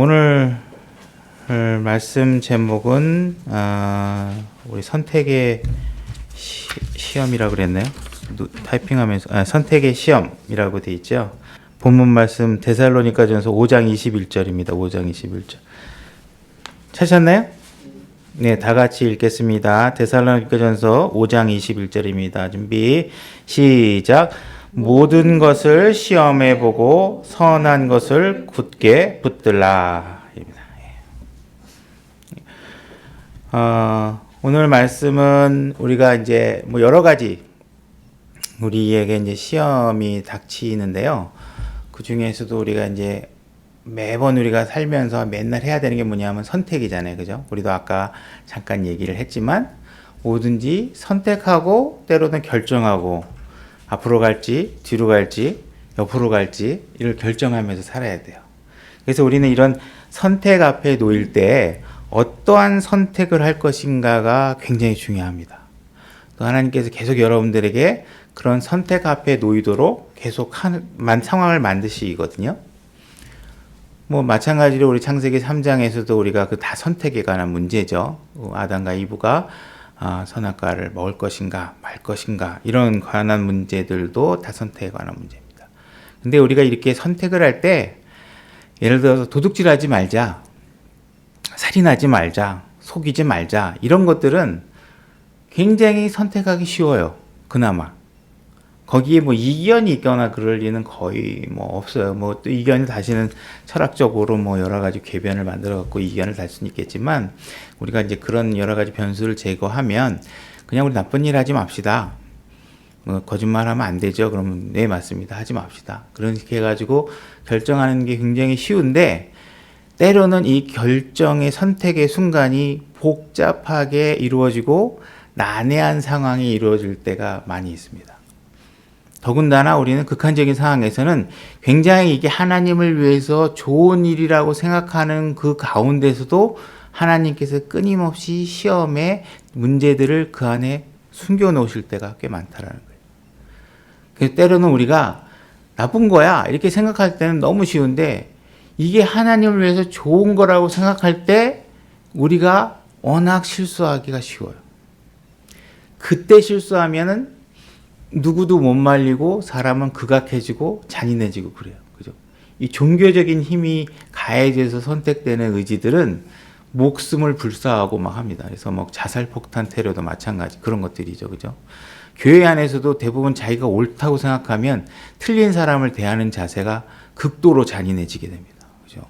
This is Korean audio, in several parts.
오늘 말씀 제목은 우리 선택의 시험이라고 그랬나요? 타이핑하면서 선택의 시험이라고 돼 있죠. 본문 말씀 데살로니가전서 5장 21절입니다. 5장 21절. 찾으셨나요? 네, 다 같이 읽겠습니다. 데살로니가전서 5장 21절입니다. 준비 시작. 모든 것을 시험해 보고 선한 것을 굳게 붙들라. 오늘 말씀은 우리가 이제 여러 가지 우리에게 이제 시험이 닥치는데요. 그 중에서도 우리가 이제 매번 우리가 살면서 맨날 해야 되는 게 뭐냐면 선택이잖아요. 그죠? 우리도 아까 잠깐 얘기를 했지만 뭐든지 선택하고 때로는 결정하고 앞으로 갈지 뒤로 갈지 옆으로 갈지 이를 결정하면서 살아야 돼요. 그래서 우리는 이런 선택 앞에 놓일 때 어떠한 선택을 할 것인가가 굉장히 중요합니다. 또 하나님께서 계속 여러분들에게 그런 선택 앞에 놓이도록 계속 상황을 만드시거든요. 마찬가지로 우리 창세기 3장에서도 우리가 그 다 선택에 관한 문제죠. 아담과 이브가 선악과를 먹을 것인가 말 것인가 이런 관한 문제들도 다 선택에 관한 문제입니다. 근데 우리가 이렇게 선택을 할 때 예를 들어서 도둑질하지 말자, 살인하지 말자, 속이지 말자 이런 것들은 굉장히 선택하기 쉬워요. 그나마. 거기에 이견이 있거나 그럴 리는 거의 없어요. 또 이견을 다시는 철학적으로 여러 가지 궤변을 만들어 갖고 이견을 달 수는 있겠지만 우리가 이제 그런 여러 가지 변수를 제거하면 그냥 우리 나쁜 일 하지 맙시다. 거짓말하면 안 되죠. 그러면 네 맞습니다. 하지 맙시다. 그렇게 해가지고 결정하는 게 굉장히 쉬운데 때로는 이 결정의 선택의 순간이 복잡하게 이루어지고 난해한 상황이 이루어질 때가 많이 있습니다. 더군다나 우리는 극한적인 상황에서는 굉장히 이게 하나님을 위해서 좋은 일이라고 생각하는 그 가운데서도 하나님께서 끊임없이 시험의 문제들을 그 안에 숨겨 놓으실 때가 꽤 많다라는 거예요. 그래서 때로는 우리가 나쁜 거야 이렇게 생각할 때는 너무 쉬운데 이게 하나님을 위해서 좋은 거라고 생각할 때 우리가 워낙 실수하기가 쉬워요. 그때 실수하면은 누구도 못 말리고 사람은 극악해지고 잔인해지고 그래요. 그죠? 이 종교적인 힘이 가해져서 선택되는 의지들은 목숨을 불사하고 막 합니다. 그래서 자살 폭탄 테러도 마찬가지 그런 것들이죠. 그죠? 교회 안에서도 대부분 자기가 옳다고 생각하면 틀린 사람을 대하는 자세가 극도로 잔인해지게 됩니다. 그죠?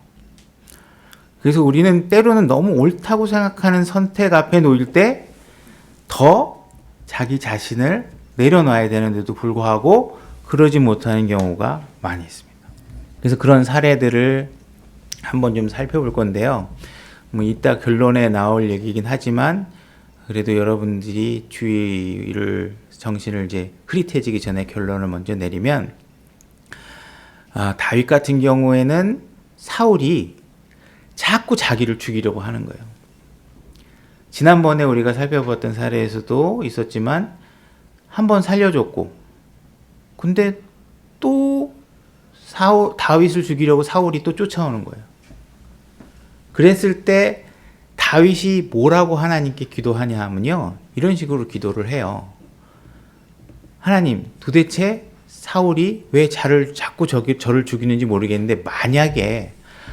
그래서 우리는 때로는 너무 옳다고 생각하는 선택 앞에 놓일 때 더 자기 자신을 내려놔야 되는데도 불구하고 그러지 못하는 경우가 많이 있습니다. 그래서 그런 사례들을 한번 좀 살펴볼 건데요. 이따 결론에 나올 얘기긴 하지만 그래도 여러분들이 정신을 이제 흐릿해지기 전에 결론을 먼저 내리면 다윗 같은 경우에는 사울이 자꾸 자기를 죽이려고 하는 거예요. 지난번에 우리가 살펴봤던 사례에서도 있었지만 한번 살려줬고 근데 또 다윗을 죽이려고 사울이 또 쫓아오는 거예요. 그랬을 때 다윗이 뭐라고 하나님께 기도하냐 하면요. 이런 식으로 기도를 해요. 하나님 도대체 사울이 왜 자꾸 저를 죽이는지 모르겠는데 만약에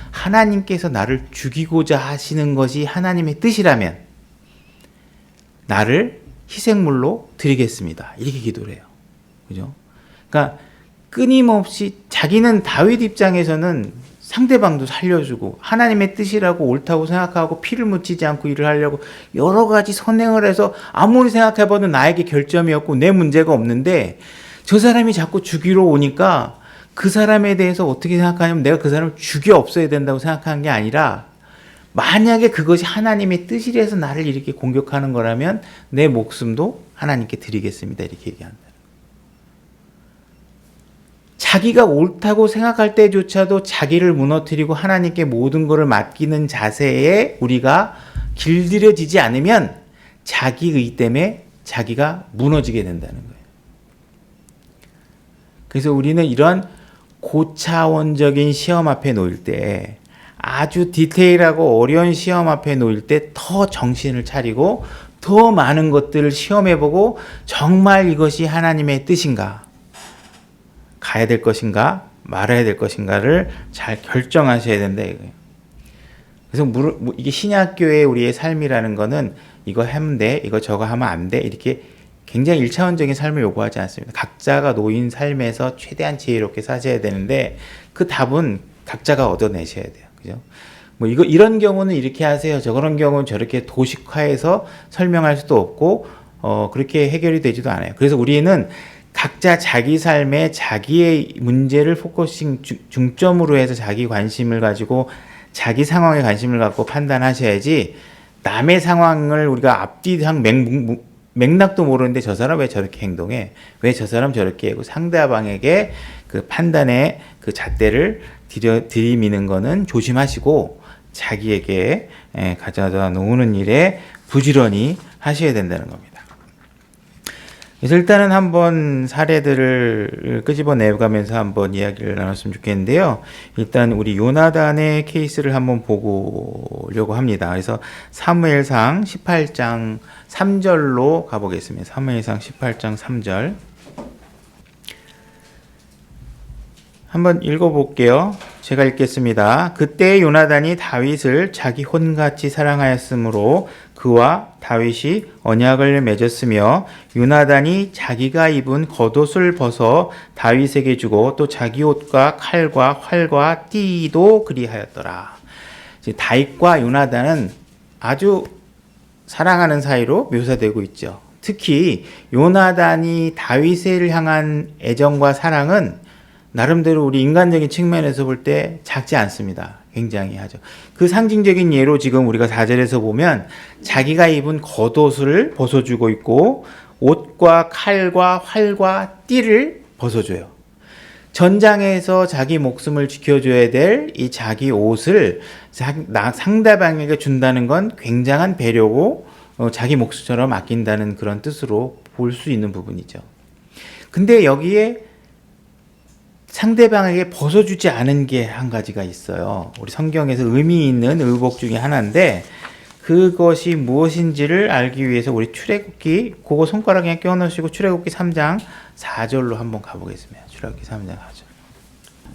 하나님께서 나를 죽이고자 하시는 것이 하나님의 뜻이라면 나를 희생물로 드리겠습니다. 이렇게 기도를 해요. 그죠? 그러니까 끊임없이 자기는 다윗 입장에서는 상대방도 살려주고 하나님의 뜻이라고 옳다고 생각하고 피를 묻히지 않고 일을 하려고 여러 가지 선행을 해서 아무리 생각해봐도 나에게 결점이었고 내 문제가 없는데 저 사람이 자꾸 죽이러 오니까 그 사람에 대해서 어떻게 생각하냐면 내가 그 사람을 죽여 없애야 된다고 생각하는 게 아니라 만약에 그것이 하나님의 뜻이라서 나를 이렇게 공격하는 거라면 내 목숨도 하나님께 드리겠습니다. 이렇게 얘기한다. 자기가 옳다고 생각할 때조차도 자기를 무너뜨리고 하나님께 모든 것을 맡기는 자세에 우리가 길들여지지 않으면 자기 의 때문에 자기가 무너지게 된다는 거예요. 그래서 우리는 이런 고차원적인 시험 앞에 놓일 때 아주 디테일하고 어려운 시험 앞에 놓일 때 더 정신을 차리고 더 많은 것들을 시험해보고 정말 이것이 하나님의 뜻인가, 가야 될 것인가 말아야 될 것인가를 잘 결정하셔야 된다 이거예요. 그래서 이게 신약교의 우리의 삶이라는 거는 이거 하면 돼, 이거 저거 하면 안 돼, 이렇게 굉장히 일차원적인 삶을 요구하지 않습니다. 각자가 놓인 삶에서 최대한 지혜롭게 사셔야 되는데 그 답은 각자가 얻어내셔야 돼요. 그죠? 뭐 이런 경우는 이렇게 하세요. 저런 경우는 저렇게 도식화해서 설명할 수도 없고 그렇게 해결이 되지도 않아요. 그래서 우리는 각자 자기 삶에 자기의 문제를 포커싱 중점으로 해서 자기 관심을 가지고 자기 상황에 관심을 갖고 판단하셔야지, 남의 상황을 우리가 앞뒤 맥락도 모르는데 저 사람 왜 저렇게 행동해? 왜 저 사람 저렇게 하고 상대방에게 그 판단의 그 잣대를 들이미는 거는 조심하시고 자기에게 가져다 놓는 일에 부지런히 하셔야 된다는 겁니다. 그래서 일단은 한번 사례들을 끄집어내가면서 한번 이야기를 나눴으면 좋겠는데요. 일단 우리 요나단의 케이스를 한번 보려고 합니다. 그래서 사무엘상 18장 3절로 가보겠습니다. 사무엘상 18장 3절 한번 읽어볼게요. 제가 읽겠습니다. 그때 요나단이 다윗을 자기 혼같이 사랑하였으므로 그와 다윗이 언약을 맺었으며 요나단이 자기가 입은 겉옷을 벗어 다윗에게 주고 또 자기 옷과 칼과 활과 띠도 그리하였더라. 다윗과 요나단은 아주 사랑하는 사이로 묘사되고 있죠. 특히 요나단이 다윗을 향한 애정과 사랑은 나름대로 우리 인간적인 측면에서 볼 때 작지 않습니다. 굉장히 하죠. 그 상징적인 예로 지금 우리가 4절에서 보면 자기가 입은 겉옷을 벗어주고 있고 옷과 칼과 활과 띠를 벗어줘요. 전장에서 자기 목숨을 지켜줘야 될 이 자기 옷을 상대방에게 준다는 건 굉장한 배려고 자기 목숨처럼 아낀다는 그런 뜻으로 볼 수 있는 부분이죠. 근데 여기에 상대방에게 벗어주지 않은 게 한 가지가 있어요. 우리 성경에서 의미 있는 의복 중에 하나인데 그것이 무엇인지를 알기 위해서 우리 출애굽기 그거 손가락에 그냥 껴넣으시고 출애굽기 3장 4절로 한번 가보겠습니다. 출애굽기 3장 4절.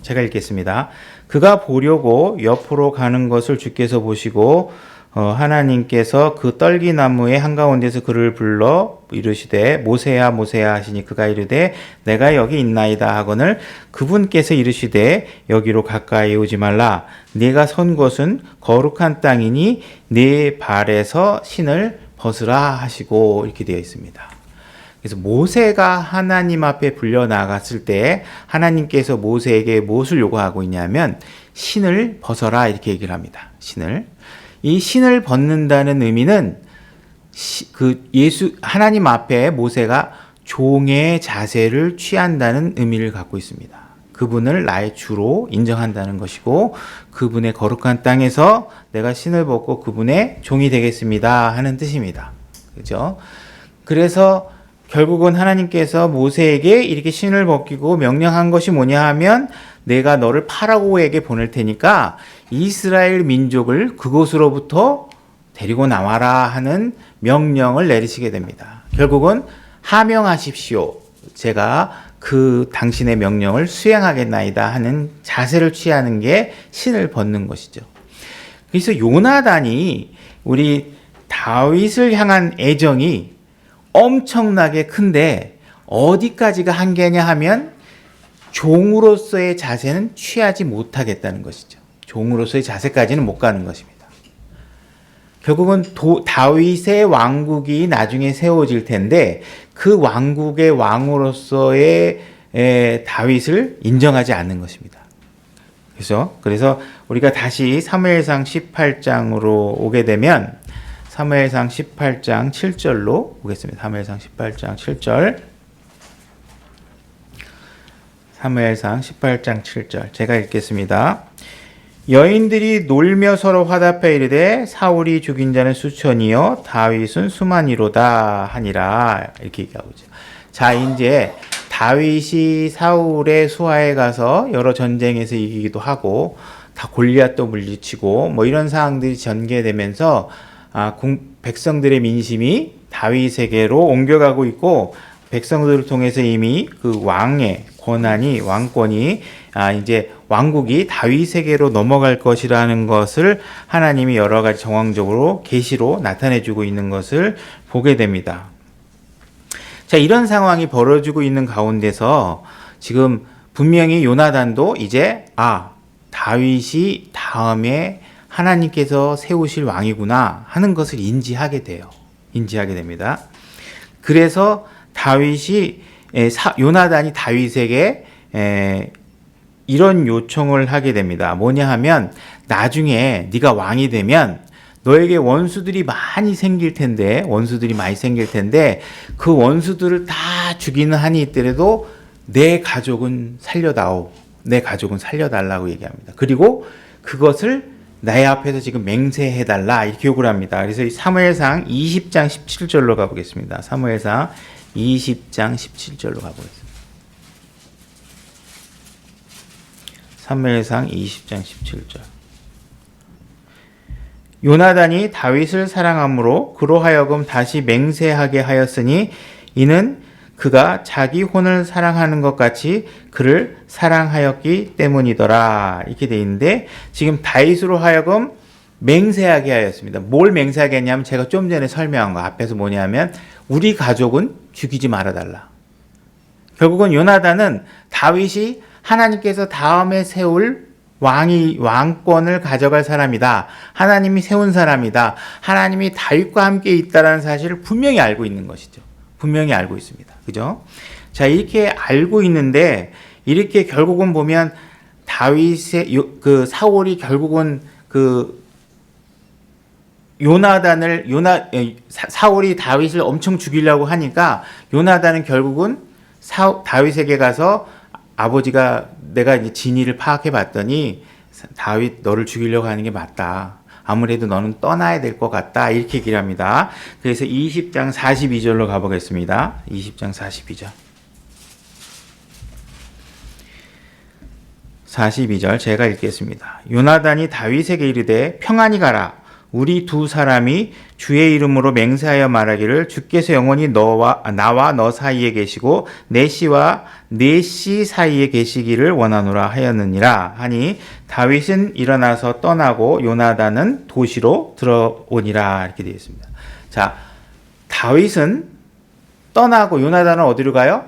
제가 읽겠습니다. 그가 보려고 옆으로 가는 것을 주께서 보시고 하나님께서 그 떨기나무의 한가운데서 그를 불러 이르시되 모세야 모세야 하시니 그가 이르되 내가 여기 있나이다 하거늘 그분께서 이르시되 여기로 가까이 오지 말라 네가 선 곳은 거룩한 땅이니 네 발에서 신을 벗으라 하시고 이렇게 되어 있습니다. 그래서 모세가 하나님 앞에 불려 나갔을 때 하나님께서 모세에게 무엇을 요구하고 있냐면 신을 벗어라 이렇게 얘기를 합니다. 이 신을 벗는다는 의미는 하나님 앞에 모세가 종의 자세를 취한다는 의미를 갖고 있습니다. 그분을 나의 주로 인정한다는 것이고 그분의 거룩한 땅에서 내가 신을 벗고 그분의 종이 되겠습니다 하는 뜻입니다. 그죠? 그래서 결국은 하나님께서 모세에게 이렇게 신을 벗기고 명령한 것이 뭐냐 하면 내가 너를 파라오에게 보낼 테니까 이스라엘 민족을 그곳으로부터 데리고 나와라 하는 명령을 내리시게 됩니다. 결국은 하명하십시오. 제가 그 당신의 명령을 수행하겠나이다 하는 자세를 취하는 게 신을 벗는 것이죠. 그래서 요나단이 우리 다윗을 향한 애정이 엄청나게 큰데 어디까지가 한계냐 하면 종으로서의 자세는 취하지 못하겠다는 것이죠. 종으로서의 자세까지는 못 가는 것입니다. 결국은 다윗의 왕국이 나중에 세워질 텐데 그 왕국의 왕으로서의 다윗을 인정하지 않는 것입니다. 그래서 우리가 다시 사무엘상 18장으로 오게 되면 사무엘상 18장 7절로 보겠습니다. 사무엘상 18장 7절. 사무엘상 18장 7절. 제가 읽겠습니다. 여인들이 놀며 서로 화답해 이르되 사울이 죽인 자는 수천이요 다윗은 수만이로다 하니라. 이렇게 얘기하고 있죠. 자, 이제 다윗이 사울의 수하에 가서 여러 전쟁에서 이기기도 하고 다 골리앗도 물리치고 뭐 이런 상황들이 전개되면서 백성들의 민심이 다윗에게로 옮겨가고 있고 백성들을 통해서 이미 그 왕의 권한이 왕권이 이제 왕국이 다윗에게로 넘어갈 것이라는 것을 하나님이 여러 가지 정황적으로 계시로 나타내주고 있는 것을 보게 됩니다. 자, 이런 상황이 벌어지고 있는 가운데서 지금 분명히 요나단도 이제 다윗이 다음에 하나님께서 세우실 왕이구나 하는 것을 인지하게 됩니다. 그래서 요나단이 다윗에게 이런 요청을 하게 됩니다. 뭐냐 하면 나중에 네가 왕이 되면 너에게 원수들이 많이 생길 텐데 그 원수들을 다 죽이는 한이 있더라도 내 가족은 살려달라고 얘기합니다. 그리고 그것을 나의 앞에서 지금 맹세해달라 이렇게 요구를 합니다. 그래서 사무엘상 20장 17절로 가보겠습니다. 사무엘상 20장 17절로 가보겠습니다. 사무엘상 20장 17절. 요나단이 다윗을 사랑함으로 그로 하여금 다시 맹세하게 하였으니 이는 그가 자기 혼을 사랑하는 것 같이 그를 사랑하였기 때문이더라. 이렇게 돼 있는데 지금 다윗으로 하여금 맹세하게 하였습니다. 뭘 맹세하게 했냐면 제가 좀 전에 설명한 거 앞에서 뭐냐면 우리 가족은 죽이지 말아달라. 결국은 요나단은 다윗이 하나님께서 다음에 세울 왕권을 가져갈 사람이다. 하나님이 세운 사람이다. 하나님이 다윗과 함께 있다라는 사실을 분명히 알고 있는 것이죠. 분명히 알고 있습니다. 그죠? 자, 이렇게 알고 있는데 이렇게 결국은 보면 사울이 결국은 사울이 다윗을 엄청 죽이려고 하니까 요나단은 결국은 다윗에게 가서 아버지가 내가 이제 진위를 파악해 봤더니 다윗 너를 죽이려고 하는 게 맞다. 아무래도 너는 떠나야 될 것 같다. 이렇게 얘기를 합니다. 그래서 20장 42절로 가보겠습니다. 20장 42절. 42절 제가 읽겠습니다. 요나단이 다윗에게 이르되 평안히 가라. 우리 두 사람이 주의 이름으로 맹세하여 말하기를 주께서 영원히 나와 너 사이에 계시고 내 씨와 내 씨 사이에 계시기를 원하노라 하였느니라 하니 다윗은 일어나서 떠나고 요나단은 도시로 들어오니라 이렇게 되어 있습니다. 자, 다윗은 떠나고 요나단은 어디로 가요?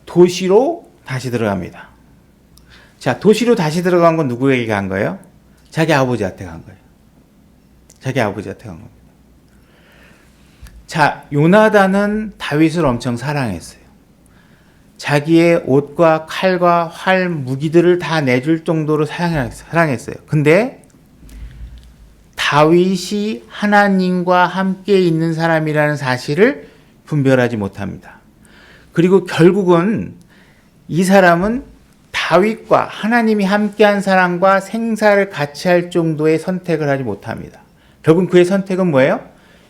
도시로 다시 들어갑니다. 자, 도시로 다시 들어간 건 누구에게 간 거예요? 자기 아버지한테 간 거예요. 자기 아버지한테 간 겁니다. 자, 요나단은 다윗을 엄청 사랑했어요. 자기의 옷과 칼과 활, 무기들을 다 내줄 정도로 사랑했어요. 근데 다윗이 하나님과 함께 있는 사람이라는 사실을 분별하지 못합니다. 그리고 결국은 이 사람은 다윗과 하나님이 함께한 사람과 생사를 같이 할 정도의 선택을 하지 못합니다. 결국 그의 선택은 뭐예요?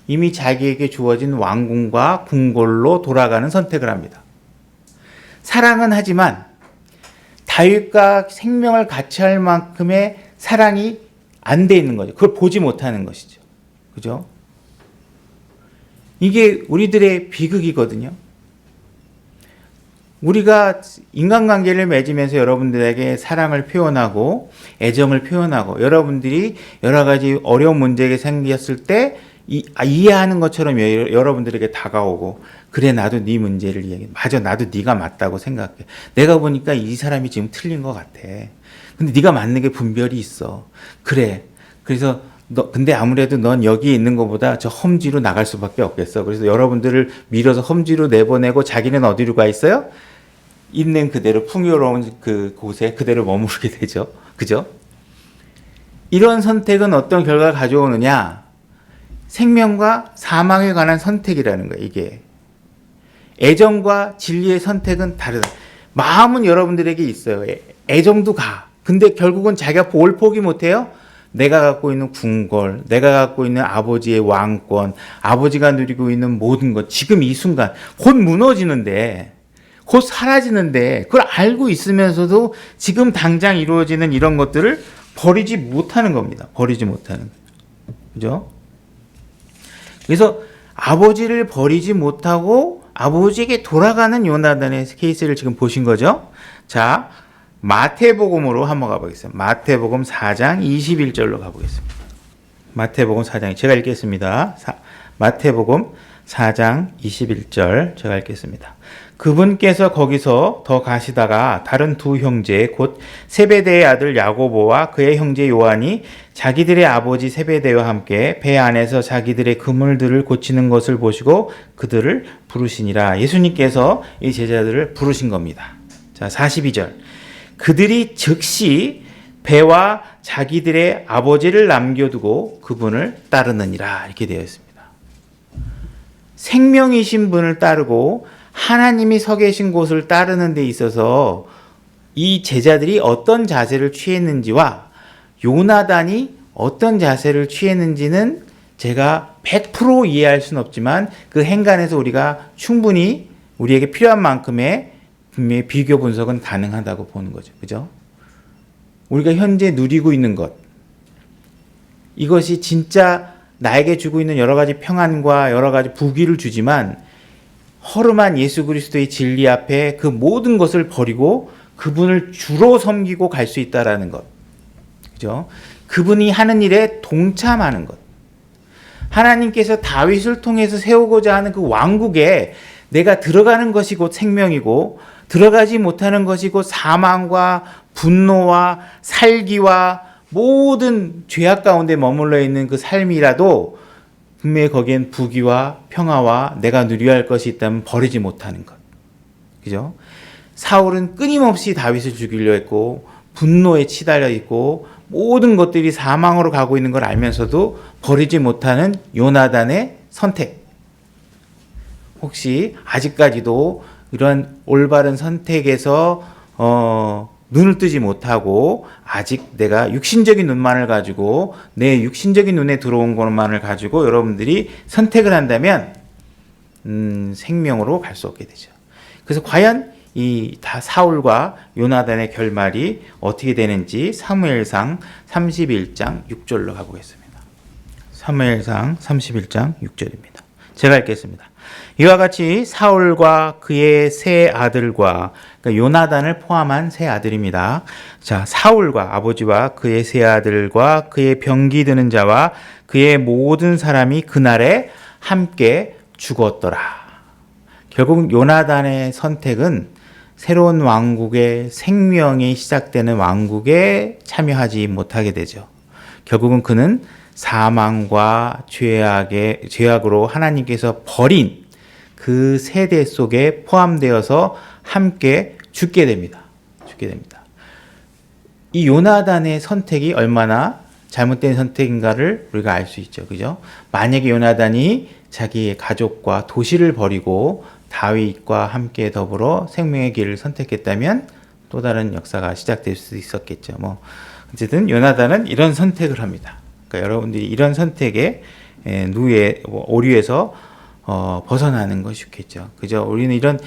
이미 자기에게 주어진 왕궁과 궁궐로 돌아가는 선택을 합니다. 사랑은 하지만 다윗과 생명을 같이 할 만큼의 사랑이 안 돼 있는 거죠. 그걸 보지 못하는 것이죠. 그죠? 이게 우리들의 비극이거든요. 우리가 인간관계를 맺으면서 여러분들에게 사랑을 표현하고 애정을 표현하고 여러분들이 여러 가지 어려운 문제가 생겼을 때 이해하는 것처럼 여러분들에게 다가오고 그래 나도 네 문제를 이야기해. 맞아 나도 네가 맞다고 생각해. 내가 보니까 이 사람이 지금 틀린 것 같아. 근데 네가 맞는 게 분별이 있어. 그래. 그래서 근데 아무래도 넌 여기 있는 것보다 저 험지로 나갈 수밖에 없겠어. 그래서 여러분들을 밀어서 험지로 내보내고 자기는 어디로 가 있어요? 있는 그대로 풍요로운 그 곳에 그대로 머무르게 되죠. 그죠? 이런 선택은 어떤 결과를 가져오느냐? 생명과 사망에 관한 선택이라는 거예요. 이게 애정과 진리의 선택은 다르다. 마음은 여러분들에게 있어요. 애정도 가. 근데 결국은 자기가 뭘 포기 못해요? 내가 갖고 있는 궁궐, 내가 갖고 있는 아버지의 왕권, 아버지가 누리고 있는 모든 것, 지금 이 순간 곧 무너지는데, 곧 사라지는데 그걸 알고 있으면서도 지금 당장 이루어지는 이런 것들을 버리지 못하는 겁니다. 버리지 못하는. 그죠? 그래서 아버지를 버리지 못하고 아버지에게 돌아가는 요나단의 케이스를 지금 보신 거죠? 자, 마태복음으로 한번 가보겠습니다. 마태복음 4장 21절로 가보겠습니다. 마태복음 4장, 제가 읽겠습니다. 마태복음 4장 21절 제가 읽겠습니다. 그분께서 거기서 더 가시다가 다른 두 형제 곧 세베대의 아들 야고보와 그의 형제 요한이 자기들의 아버지 세베대와 함께 배 안에서 자기들의 그물들을 고치는 것을 보시고 그들을 부르시니라. 예수님께서 이 제자들을 부르신 겁니다. 자, 42절. 그들이 즉시 배와 자기들의 아버지를 남겨두고 그분을 따르느니라. 이렇게 되어 있습니다. 생명이신 분을 따르고 하나님이 서 계신 곳을 따르는 데 있어서 이 제자들이 어떤 자세를 취했는지와 요나단이 어떤 자세를 취했는지는 제가 100% 이해할 수는 없지만 그 행간에서 우리가 충분히 우리에게 필요한 만큼의 분명히 비교 분석은 가능하다고 보는 거죠. 그죠? 우리가 현재 누리고 있는 것, 이것이 진짜 나에게 주고 있는 여러 가지 평안과 여러 가지 부귀를 주지만 허름한 예수 그리스도의 진리 앞에 그 모든 것을 버리고 그분을 주로 섬기고 갈 수 있다라는 것. 그죠? 그분이 하는 일에 동참하는 것. 하나님께서 다윗을 통해서 세우고자 하는 그 왕국에 내가 들어가는 것이 곧 생명이고 들어가지 못하는 것이 곧 사망과 분노와 살기와 모든 죄악 가운데 머물러 있는 그 삶이라도 분명히 거기엔 부귀와 평화와 내가 누려야 할 것이 있다면 버리지 못하는 것. 그죠? 사울은 끊임없이 다윗을 죽이려 했고 분노에 치달려 있고 모든 것들이 사망으로 가고 있는 걸 알면서도 버리지 못하는 요나단의 선택. 혹시 아직까지도 이런 올바른 선택에서 눈을 뜨지 못하고 아직 내가 육신적인 눈만을 가지고 내 육신적인 눈에 들어온 것만을 가지고 여러분들이 선택을 한다면 생명으로 갈 수 없게 되죠. 그래서 과연 이 다 사울과 요나단의 결말이 어떻게 되는지 사무엘상 31장 6절로 가보겠습니다. 사무엘상 31장 6절입니다. 제가 읽겠습니다. 이와 같이 사울과 그의 세 아들과 그러니까 요나단을 포함한 세 아들입니다. 자, 사울과 아버지와 그의 세 아들과 그의 병기 드는 자와 그의 모든 사람이 그날에 함께 죽었더라. 결국 요나단의 선택은 새로운 왕국의 생명이 시작되는 왕국에 참여하지 못하게 되죠. 결국은 그는 사망과 죄악으로 하나님께서 버린 그 세대 속에 포함되어서 함께 죽게 됩니다. 이 요나단의 선택이 얼마나 잘못된 선택인가를 우리가 알 수 있죠. 그죠? 만약에 요나단이 자기의 가족과 도시를 버리고 다윗과 함께 더불어 생명의 길을 선택했다면 또 다른 역사가 시작될 수 있었겠죠. 어쨌든 요나단은 이런 선택을 합니다. 그러니까 여러분들이 이런 선택에 오류에서 벗어나는 것이 좋겠죠. 그죠? 우리는 이런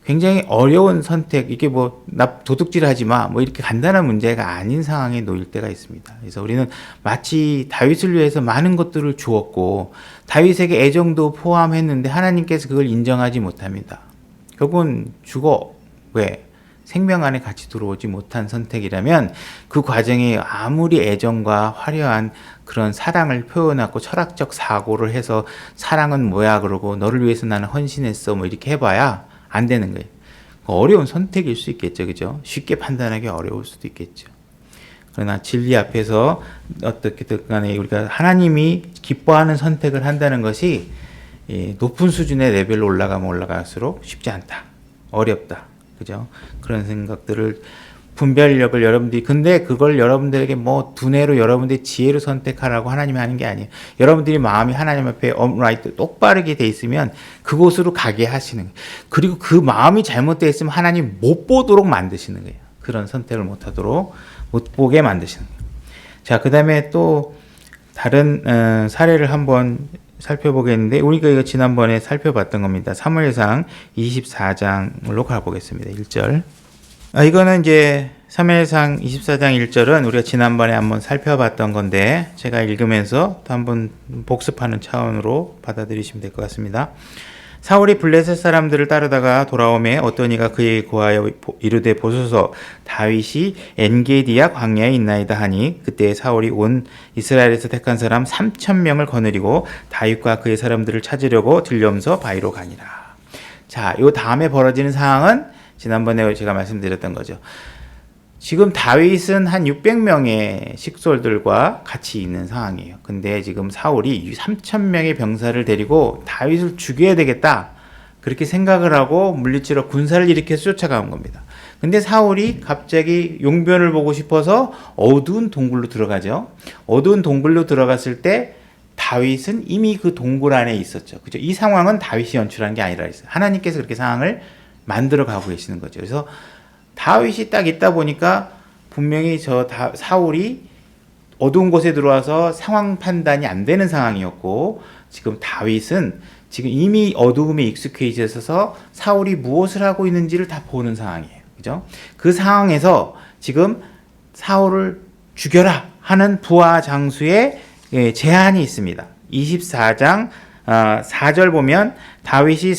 굉장히 어려운 선택, 이게 나 도둑질 하지 마, 이렇게 간단한 문제가 아닌 상황에 놓일 때가 있습니다. 그래서 우리는 마치 다윗을 위해서 많은 것들을 주었고, 다윗에게 애정도 포함했는데 하나님께서 그걸 인정하지 못합니다. 결국은 죽어. 왜? 생명 안에 같이 들어오지 못한 선택이라면 그 과정에 아무리 애정과 화려한 그런 사랑을 표현하고 철학적 사고를 해서 사랑은 뭐야 그러고 너를 위해서 나는 헌신했어 이렇게 해봐야 안 되는 거예요. 어려운 선택일 수 있겠죠. 그죠? 쉽게 판단하기 어려울 수도 있겠죠. 그러나 진리 앞에서 어떻게든 간에 우리가 하나님이 기뻐하는 선택을 한다는 것이 높은 수준의 레벨로 올라가면 올라갈수록 쉽지 않다. 어렵다. 그죠? 그런 생각들을 분별력을 여러분들이 근데 그걸 여러분들에게 두뇌로 여러분들의 지혜로 선택하라고 하나님이 하는 게 아니에요. 여러분들이 마음이 하나님 앞에 upright 똑바르게 돼 있으면 그곳으로 가게 하시는 거예요. 그리고 그 마음이 잘못되어 있으면 하나님 못 보도록 만드시는 거예요. 그런 선택을 못 하도록 못 보게 만드시는 거예요. 자, 그다음에 또 다른 사례를 한번 살펴보겠는데 우리가 이거 지난번에 살펴봤던 겁니다. 사무엘상 24장으로 가보겠습니다. 1절. 이거는 이제 사무엘상 24장 1절은 우리가 지난번에 한번 살펴봤던 건데 제가 읽으면서 또 한번 복습하는 차원으로 받아들이시면 될 것 같습니다. 사울이 블레셋 사람들을 따르다가 돌아오매 어떤 이가 그에게 고하여 이르되 보소서 다윗이 엔게디야 광야에 있나이다 하니 그때 사울이 온 이스라엘에서 택한 사람 3,000명을 거느리고 다윗과 그의 사람들을 찾으려고 들려오면서 바위로 가니라. 자, 요 다음에 벌어지는 상황은 지난번에 제가 말씀드렸던 거죠. 지금 다윗은 한 600명의 식솔들과 같이 있는 상황이에요. 근데 지금 사울이 3,000명의 병사를 데리고 다윗을 죽여야 되겠다. 그렇게 생각을 하고 물리치러 군사를 일으켜서 쫓아간 겁니다. 근데 사울이 갑자기 용변을 보고 싶어서 어두운 동굴로 들어가죠. 어두운 동굴로 들어갔을 때 다윗은 이미 그 동굴 안에 있었죠. 그죠? 이 상황은 다윗이 연출한 게 아니라 있어요. 하나님께서 그렇게 상황을 만들어 가고 계시는 거죠. 그래서 다윗이 딱 있다 보니까 분명히 사울이 어두운 곳에 들어와서 상황 판단이 안 되는 상황이었고 지금 다윗은 지금 이미 어두움에 익숙해 있어서 사울이 무엇을 하고 있는지를 다 보는 상황이에요. 그죠? 그 상황에서 지금 사울을 죽여라 하는 부하 장수의 제안이 있습니다. 24장 4절 보면 다윗의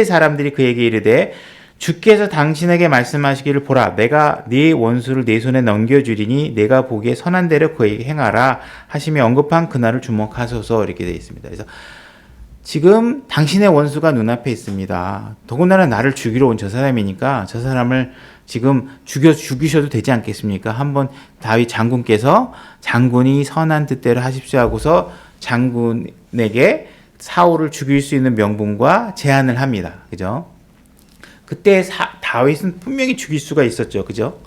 사람들이 그에게 이르되 주께서 당신에게 말씀하시기를 보라 내가 네 원수를 네 손에 넘겨주리니 내가 보기에 선한 대로 그에게 행하라 하시며 언급한 그날을 주목하소서 이렇게 되어 있습니다. 그래서 지금 당신의 원수가 눈앞에 있습니다. 더군다나 나를 죽이러 온 저 사람이니까 저 사람을 지금 죽이셔도 되지 않겠습니까? 한번 다윗 장군께서 장군이 선한 뜻대로 하십시오 하고서 장군에게 사울을 죽일 수 있는 명분과 제안을 합니다. 그죠? 그때 다윗은 분명히 죽일 수가 있었죠. 그죠?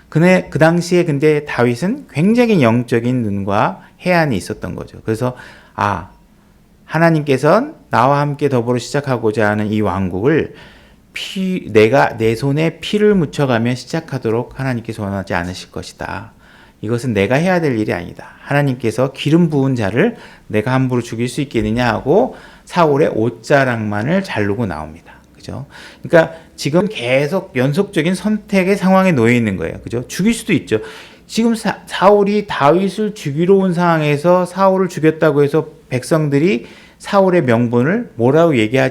그 당시에 근데 다윗은 굉장히 영적인 눈과 해안이 있었던 거죠. 그래서 하나님께서는 나와 함께 더불어 시작하고자 하는 이 왕국을 내가 내 손에 피를 묻혀가며 시작하도록 하나님께서 원하지 않으실 것이다. 이것은 내가 해야 될 일이 아니다. 하나님께서 기름 부은 자를 내가 함부로 죽일 수 있겠느냐 하고 사울의 옷자락만을 자르고 나옵니다. 그죠? 그러니까 지금 계속 연속적인 선택의 상황에 놓여 있는 거예요. 그죠? 죽일 수도 있죠. 지금 사울이 다윗을 죽이러 온 상황에서 사울을 죽였다고 해서 백성들이 사울의 명분을 뭐라고 얘기할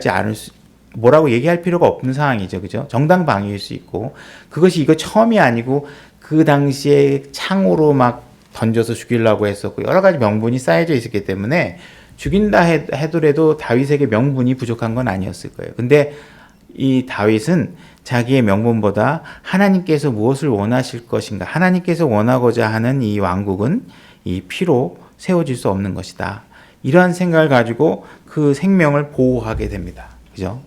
필요가 없는 상황이죠. 그죠? 정당방위일 수 있고 그것이 이거 처음이 아니고 그 당시에 창으로 막 던져서 죽이려고 했었고 여러 가지 명분이 쌓여져 있었기 때문에 죽인다 해더라도 다윗에게 명분이 부족한 건 아니었을 거예요. 근데 이 다윗은 자기의 명분보다 하나님께서 무엇을 원하실 것인가, 하나님께서 원하고자 하는 이 왕국은 이 피로 세워질 수 없는 것이다. 이러한 생각을 가지고 그 생명을 보호하게 됩니다. 그죠?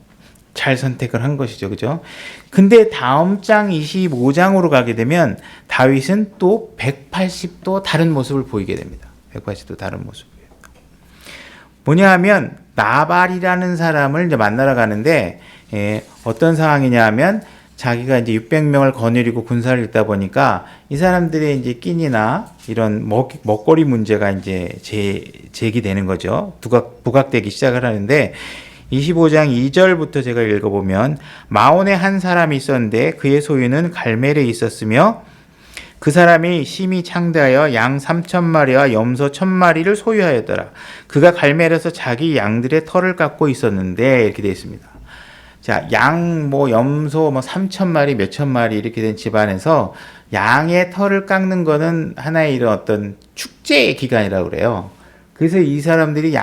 잘 선택을 한 것이죠. 그죠? 근데 다음 장 25장으로 가게 되면 다윗은 또 180도 다른 모습을 보이게 됩니다. 180도 다른 모습이에요. 뭐냐 하면 나발이라는 사람을 이제 만나러 가는데 어떤 상황이냐 하면 자기가 이제 600명을 거느리고 군사를 읽다 보니까 이 사람들의 이제 끼니나 이런 먹거리 문제가 이제 제기되는 거죠. 부각되기 시작을 하는데 25장 2절부터 제가 읽어보면 마온에 한 사람이 있었는데 그의 소유는 갈멜에 있었으며 그 사람이 심히 창대하여 양 3,000마리와 염소 1,000마리를 소유하였더라. 그가 갈멜에서 자기 양들의 털을 깎고 있었는데 이렇게 되어 있습니다. 자, 염소 3,000마리, 몇천 마리 이렇게 된 집안에서 양의 털을 깎는 거는 하나의 이런 어떤 축제의 기간이라고 그래요. 그래서 이 사람들이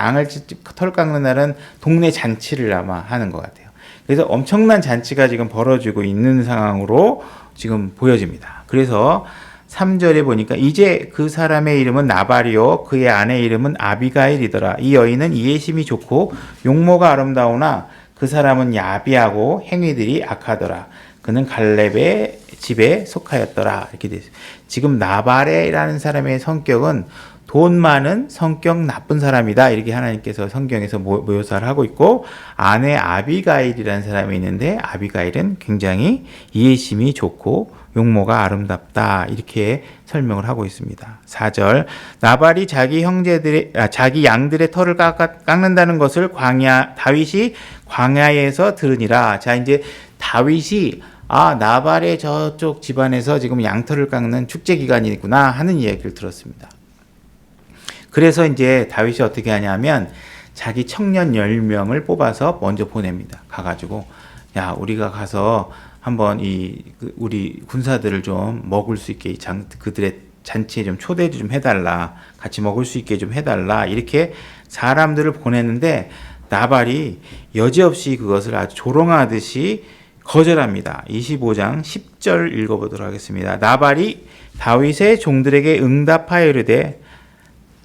털 깎는 날은 동네 잔치를 아마 하는 것 같아요. 그래서 엄청난 잔치가 지금 벌어지고 있는 상황으로 지금 보여집니다. 그래서 3절에 보니까 이제 그 사람의 이름은 나발이요 그의 아내 이름은 아비가일이더라. 이 여인은 이해심이 좋고 용모가 아름다우나 그 사람은 야비하고 행위들이 악하더라. 그는 갈렙의 집에 속하였더라. 이렇게 돼 있어요. 지금 나발이라는 사람의 성격은 돈 많은 성격 나쁜 사람이다. 이렇게 하나님께서 성경에서 묘사를 하고 있고 아내 아비가일이라는 사람이 있는데 아비가일은 굉장히 이해심이 좋고 용모가 아름답다. 이렇게 설명을 하고 있습니다. 4절 나발이 자기 양들의 털을 깎는다는 것을 다윗이 광야에서 들으니라. 자, 이제 다윗이 아, 나발의 저쪽 집안에서 지금 양털을 깎는 축제 기간이구나 하는 이야기를 들었습니다. 그래서 이제 다윗이 어떻게 하냐면 자기 청년 10명을 뽑아서 먼저 보냅니다. 가가지고 야, 우리가 가서 한번 우리 군사들을 좀 먹을 수 있게 그들의 잔치에 좀 초대 좀 해달라. 같이 먹을 수 있게 좀 해달라. 이렇게 사람들을 보냈는데 나발이 여지없이 그것을 아주 조롱하듯이 거절합니다. 25장 10절 읽어보도록 하겠습니다. 나발이 다윗의 종들에게 응답하여 이르되,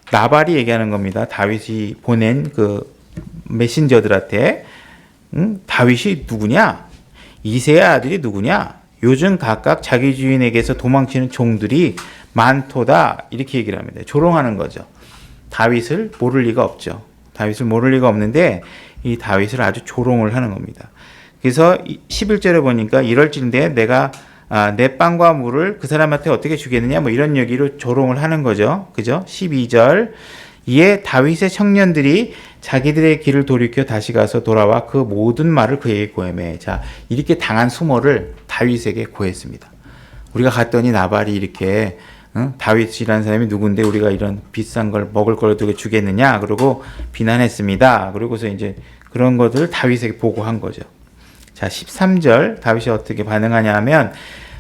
나발이 얘기하는 겁니다. 다윗이 보낸 그 메신저들한테 다윗이 누구냐? 이새의 아들이 누구냐? 요즘 각각 자기 주인에게서 도망치는 종들이 많도다. 이렇게 얘기를 합니다. 조롱하는 거죠. 다윗을 모를 리가 없죠. 다윗을 모를 리가 없는데 이 다윗을 아주 조롱을 하는 겁니다. 그래서 11절에 보니까 이럴진데 내가 내 빵과 물을 그 사람한테 어떻게 주겠느냐 뭐 이런 얘기로 조롱을 하는 거죠. 그죠? 12절 이에 다윗의 청년들이 자기들의 길을 돌이켜 다시 가서 돌아와 그 모든 말을 그에게 고하매. 자, 이렇게 당한 수모를 다윗에게 고했습니다. 우리가 갔더니 나발이 이렇게 다윗이라는 사람이 누군데 우리가 이런 비싼 걸 먹을 걸 어떻게 주겠느냐 그러고 비난했습니다. 그러고서 이제 그런 것들을 다윗에게 보고한 거죠. 자, 13절 다윗이 어떻게 반응하냐 하면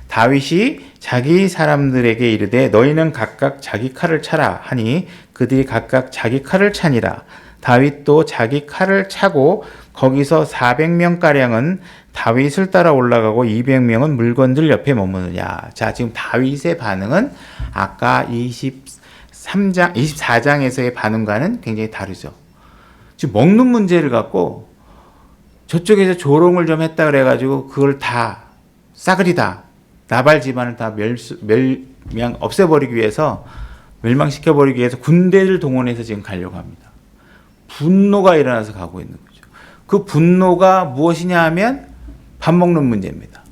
다윗이 자기 사람들에게 이르되 너희는 각각 자기 칼을 차라 하니 그들이 각각 자기 칼을 차니라. 다윗도 자기 칼을 차고 거기서 400명가량은 다윗을 따라 올라가고 200명은 물건들 옆에 머무느냐. 자, 지금 다윗의 반응은 아까 24장에서의 반응과는 굉장히 다르죠. 지금 먹는 문제를 갖고 저쪽에서 조롱을 좀 했다 그래가지고 그걸 다 싸그리다 나발 집안을 다 없애버리기 위해서 멸망시켜버리기 위해서 군대를 동원해서 지금 가려고 합니다. 분노가 일어나서 가고 있는 거죠. 그 분노가 무엇이냐 하면 밥 먹는 문제입니다.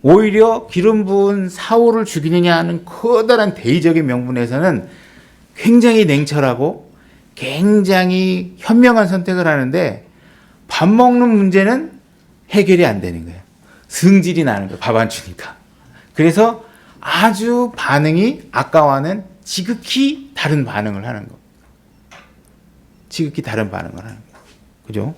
오히려 기름 부은 사울을 죽이느냐 하는 커다란 대의적인 명분에서는 굉장히 냉철하고 굉장히 현명한 선택을 하는데 밥 먹는 문제는 해결이 안 되는 거예요. 승질이 나는 거예요. 밥 안 주니까. 그래서 아주 반응이 아까와는 지극히 다른 반응을 하는 거. 지극히 다른 반응을 하는 거. 그죠?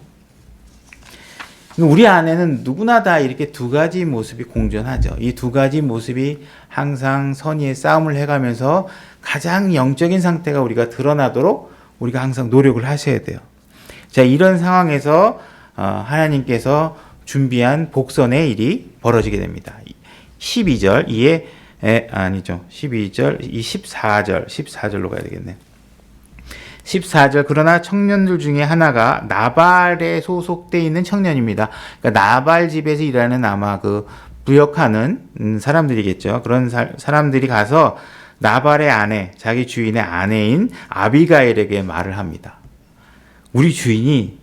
우리 안에는 누구나 다 이렇게 두 가지 모습이 공존하죠. 이 두 가지 모습이 항상 선의의 싸움을 해가면서 가장 영적인 상태가 우리가 드러나도록 우리가 항상 노력을 하셔야 돼요. 자, 이런 상황에서 하나님께서 준비한 복선의 일이 벌어지게 됩니다. 12절, 12절, 14절로 가야 되겠네. 14절, 그러나 청년들 중에 하나가 나발에 소속되어 있는 청년입니다. 그러니까 나발 집에서 일하는 아마 그 부역하는 사람들이겠죠. 그런 사람들이 가서 나발의 아내, 자기 주인의 아내인 아비가일에게 말을 합니다. 우리 주인이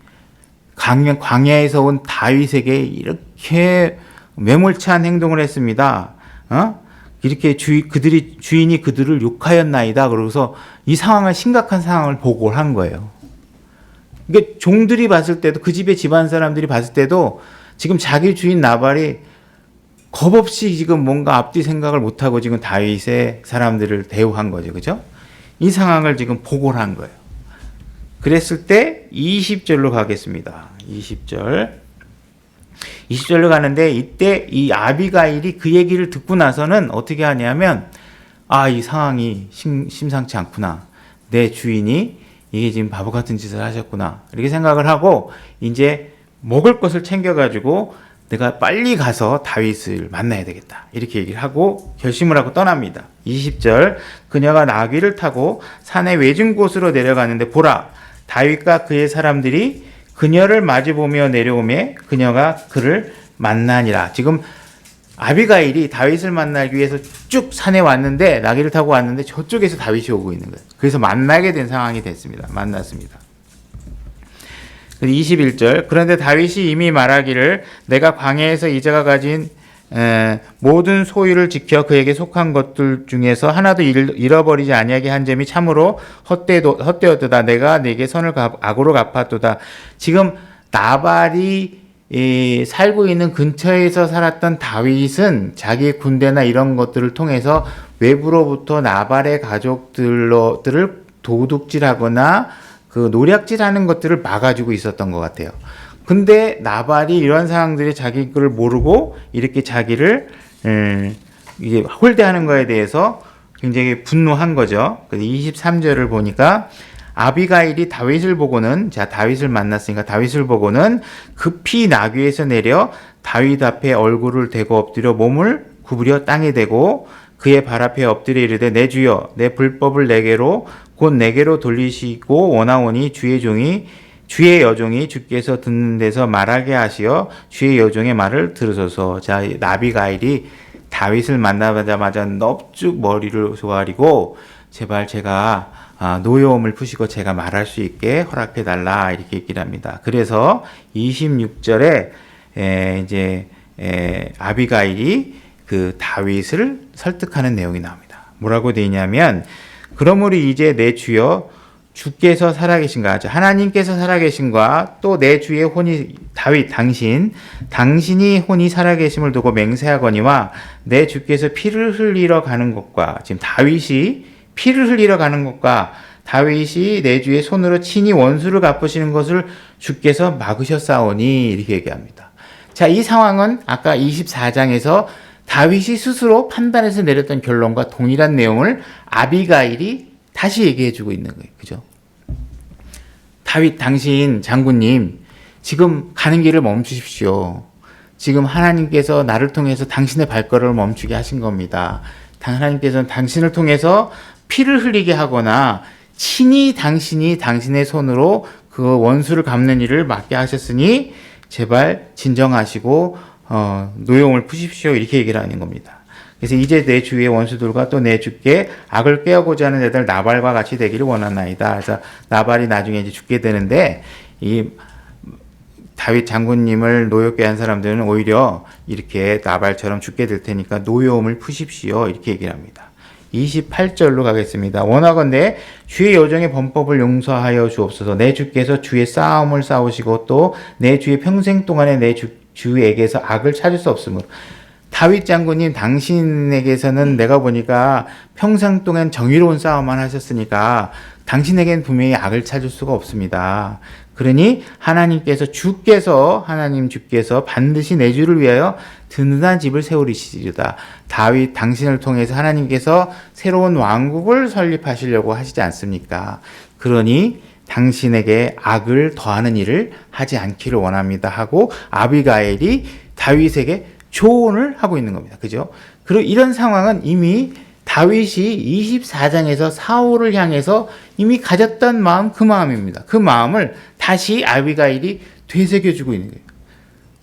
광야에서 온 다윗에게 이렇게 매몰찬 행동을 했습니다. 이렇게 주인이 그들을 욕하였나이다. 그러고서 이 상황을 심각한 상황을 보고를 한 거예요. 그러니까 종들이 봤을 때도 그 집의 집안 사람들이 봤을 때도 지금 자기 주인 나발이 겁없이 지금 뭔가 앞뒤 생각을 못하고 지금 다윗의 사람들을 대우한 거죠. 그죠? 이 상황을 지금 보고를 한 거예요. 그랬을 때 20절로 가겠습니다. 20절로 가는데 이때 이 아비가일이 그 얘기를 듣고 나서는 어떻게 하냐면 이 상황이 심상치 않구나. 내 주인이 이게 지금 바보 같은 짓을 하셨구나. 이렇게 생각을 하고 이제 먹을 것을 챙겨가지고 내가 빨리 가서 다윗을 만나야 되겠다. 이렇게 얘기를 하고 결심을 하고 떠납니다. 20절, 그녀가 나귀를 타고 산의 외진 곳으로 내려가는데 보라, 다윗과 그의 사람들이 그녀를 마주보며 내려오매 그녀가 그를 만나니라. 지금 아비가일이 다윗을 만나기 위해서 쭉 산에 왔는데 나귀를 타고 왔는데 저쪽에서 다윗이 오고 있는 거예요. 그래서 만나게 된 상황이 됐습니다. 만났습니다. 21절, 그런데 다윗이 이미 말하기를 내가 광야에서 이제가 가진 모든 소유를 지켜 그에게 속한 것들 중에서 하나도 잃어버리지 아니하게 한 점이 참으로 헛되었도다. 내가 네게 선을 악으로 갚았도다. 지금 나발이 이 살고 있는 근처에서 살았던 다윗은 자기 군대나 이런 것들을 통해서 외부로부터 나발의 가족들을 도둑질하거나 그 노략질하는 것들을 막아주고 있었던 것 같아요. 근데 나발이 이런 상황들이 자기 걸 모르고 이렇게 자기를 이제 홀대하는 거에 대해서 굉장히 분노한 거죠. 그래서 23절을 보니까 아비가일이 다윗을 보고는, 자, 다윗을 만났으니까 다윗을 보고는 급히 나귀에서 내려 다윗 앞에 얼굴을 대고 엎드려 몸을 구부려 땅에 대고 그의 발 앞에 엎드려 이르되 내 주여 내 불법을 내게로 곧 내게로 돌리시고 원하오니 주의 여종이 주께서 듣는 데서 말하게 하시어 주의 여종의 말을 들으소서. 자, 아비가일이 다윗을 만나자마자 넙죽 머리를 조아리고 제발 제가 노여움을 푸시고 제가 말할 수 있게 허락해 달라 이렇게 얘기를 합니다. 그래서 26절에 아비가일이 그 다윗을 설득하는 내용이 나옵니다. 뭐라고 되어 있냐면 그러므로 이제 내 주여 주께서 살아계신가, 하나님께서 살아계신과 또 내 주의 혼이 다윗 당신이 혼이 살아계심을 두고 맹세하거니와 내 주께서 피를 흘리러 가는 것과, 지금 다윗이 피를 흘리러 가는 것과 다윗이 내 주의 손으로 친히 원수를 갚으시는 것을 주께서 막으셨사오니 이렇게 얘기합니다. 자, 이 상황은 아까 24장에서 다윗이 스스로 판단해서 내렸던 결론과 동일한 내용을 아비가일이 다시 얘기해주고 있는 거예요. 그죠? 다윗 당신 장군님 지금 가는 길을 멈추십시오. 지금 하나님께서 나를 통해서 당신의 발걸음을 멈추게 하신 겁니다. 하나님께서는 당신을 통해서 피를 흘리게 하거나 친히 당신이 당신의 손으로 그 원수를 갚는 일을 맡게 하셨으니 제발 진정하시고 노여움을 푸십시오. 이렇게 얘기를 하는 겁니다. 그래서 이제 내 주위의 원수들과 또 내 주께 악을 꾀하고자 하는 자들 나발과 같이 되기를 원하나이다. 그래서 나발이 나중에 이제 죽게 되는데 이 다윗 장군님을 노엽게 한 사람들은 오히려 이렇게 나발처럼 죽게 될 테니까 노여움을 푸십시오. 이렇게 얘기를 합니다. 28절로 가겠습니다. 원하건대 주의 여종의 범법을 용서하여 주옵소서. 내 주께서 주의 싸움을 싸우시고 또 내 주의 평생 동안에 내 주에게서 악을 찾을 수 없으므로. 다윗 장군님 당신에게서는 내가 보니까 평생 동안 정의로운 싸움만 하셨으니까 당신에겐 분명히 악을 찾을 수가 없습니다. 그러니 하나님 주께서 반드시 내 주를 위하여 든든한 집을 세우리시리다. 다윗 당신을 통해서 하나님께서 새로운 왕국을 설립하시려고 하시지 않습니까? 그러니 당신에게 악을 더하는 일을 하지 않기를 원합니다 하고 아비가일이 다윗에게 조언을 하고 있는 겁니다. 그죠? 그리고 이런 상황은 이미 다윗이 24장에서 사울을 향해서 이미 가졌던 마음, 그 마음입니다. 그 마음을 다시 아비가일이 되새겨주고 있는 거예요.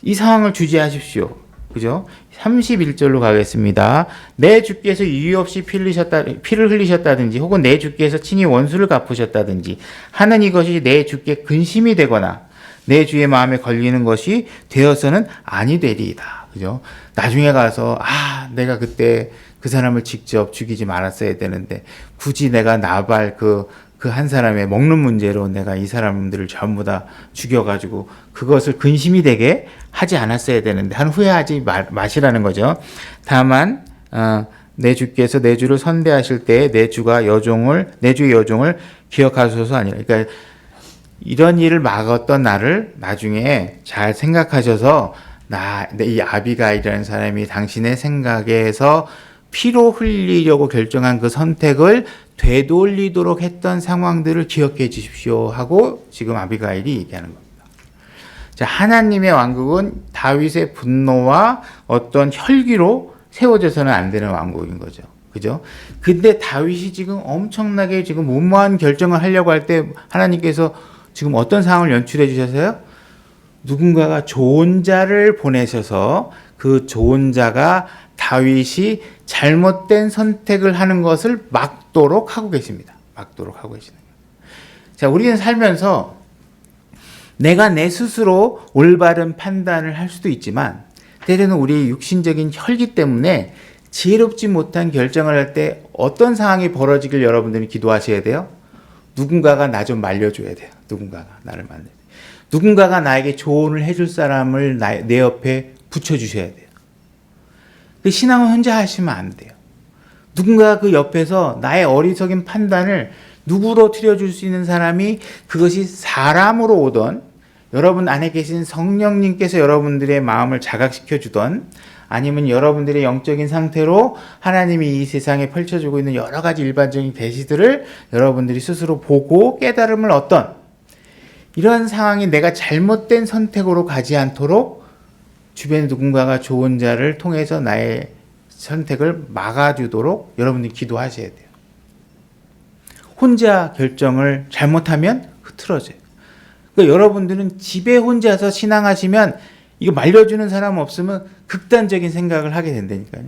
이 상황을 주지하십시오. 그죠? 31절로 가겠습니다. 내 주께서 이유 없이 피를 흘리셨다든지 혹은 내 주께서 친히 원수를 갚으셨다든지 하는 이것이 내 주께 근심이 되거나 내 주의 마음에 걸리는 것이 되어서는 아니 되리이다. 그죠? 나중에 가서 내가 그때 그 사람을 직접 죽이지 말았어야 되는데 굳이 내가 나발 그 한 사람의 먹는 문제로 내가 이 사람들을 전부 다 죽여가지고 그것을 근심이 되게 하지 않았어야 되는데 후회하지 마시라는 거죠. 다만 내 주께서 내 주를 선대하실 때 내 주의 여종을 기억하소서 아니라, 그러니까 이런 일을 막았던 나를 나중에 잘 생각하셔서 이 아비가일이라는 사람이 당신의 생각에서 피로 흘리려고 결정한 그 선택을 되돌리도록 했던 상황들을 기억해 주십시오 하고 지금 아비가일이 얘기하는 겁니다. 자, 하나님의 왕국은 다윗의 분노와 어떤 혈기로 세워져서는 안 되는 왕국인 거죠. 그죠? 근데 다윗이 지금 엄청나게 지금 무모한 결정을 하려고 할 때 하나님께서 지금 어떤 상황을 연출해 주셔서요? 누군가가 좋은 자를 보내셔서 그 좋은 자가 다윗이 잘못된 선택을 하는 것을 막도록 하고 계십니다. 막도록 하고 계시는 거예요. 자, 우리는 살면서 내가 내 스스로 올바른 판단을 할 수도 있지만 때로는 우리 육신적인 혈기 때문에 지혜롭지 못한 결정을 할 때 어떤 상황이 벌어지길 여러분들이 기도하셔야 돼요? 누군가가 나 좀 말려줘야 돼요. 누군가가 나를 말려. 누군가가 나에게 조언을 해줄 사람을 내 옆에 붙여주셔야 돼요. 신앙은 혼자 하시면 안 돼요. 누군가 그 옆에서 나의 어리석인 판단을 누구로 틀어줄 수 있는 사람이, 그것이 사람으로 오던, 여러분 안에 계신 성령님께서 여러분들의 마음을 자각시켜 주던, 아니면 여러분들의 영적인 상태로 하나님이 이 세상에 펼쳐주고 있는 여러 가지 일반적인 계시들을 여러분들이 스스로 보고 깨달음을 얻던, 이런 상황이 내가 잘못된 선택으로 가지 않도록 주변에 누군가가 좋은 자를 통해서 나의 선택을 막아주도록 여러분들이 기도하셔야 돼요. 혼자 결정을 잘못하면 흐트러져요. 그러니까 여러분들은 집에 혼자서 신앙하시면, 이거 말려주는 사람 없으면 극단적인 생각을 하게 된다니까요.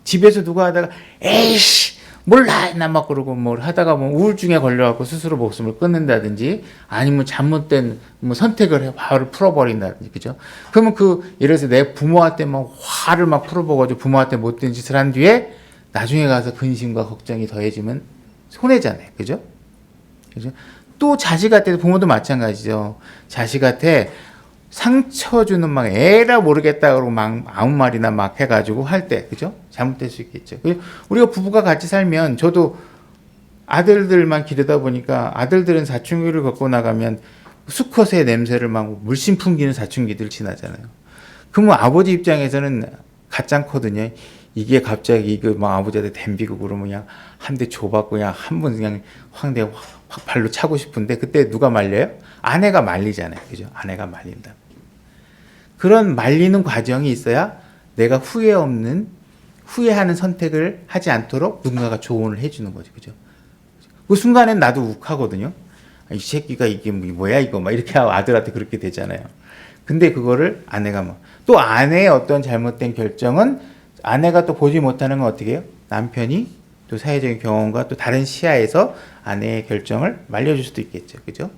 집에서 누가 하다가 에이씨 몰라 나 막 그러고 뭘 하다가 뭐 우울증에 걸려갖고 스스로 목숨을 끊는다든지, 아니면 잘못된 뭐 선택을 해 화를 풀어버린다든지, 그죠? 그러면 예를 들어서 내 부모한테 막 화를 막 풀어보가지고 부모한테 못된 짓을 한 뒤에 나중에 가서 근심과 걱정이 더해지면 손해잖아요, 그죠? 그죠? 또 자식한테, 부모도 마찬가지죠. 자식한테 상처 주는 막 에라 모르겠다 그러고 막 아무 말이나 막 해가지고 할 때, 그죠? 잘못될 수 있겠죠. 우리가 부부가 같이 살면, 저도 아들들만 기르다 보니까 아들들은 사춘기를 겪고 나가면 수컷의 냄새를 막 물씬 풍기는 사춘기들 지나잖아요. 그러면 아버지 입장에서는 가짱거든요. 이게 갑자기 막 아버지한테 댐비고 그러면 그냥 한 대 줘받고 그냥 한 번 그냥 확 발로 차고 싶은데, 그때 누가 말려요? 아내가 말리잖아요. 그죠? 아내가 말린다. 그런 말리는 과정이 있어야 내가 후회하는 선택을 하지 않도록 누군가가 조언을 해주는 거죠. 그죠? 그 순간엔 나도 욱하거든요. 이 새끼가 이게 뭐야 이거 막 이렇게 하고 아들한테 그렇게 되잖아요. 근데 그거를 아내가 또 아내의 어떤 잘못된 결정은 아내가 또 보지 못하는 건 어떻게 해요? 남편이 또 사회적인 경험과 또 다른 시야에서 아내의 결정을 말려줄 수도 있겠죠. 그죠?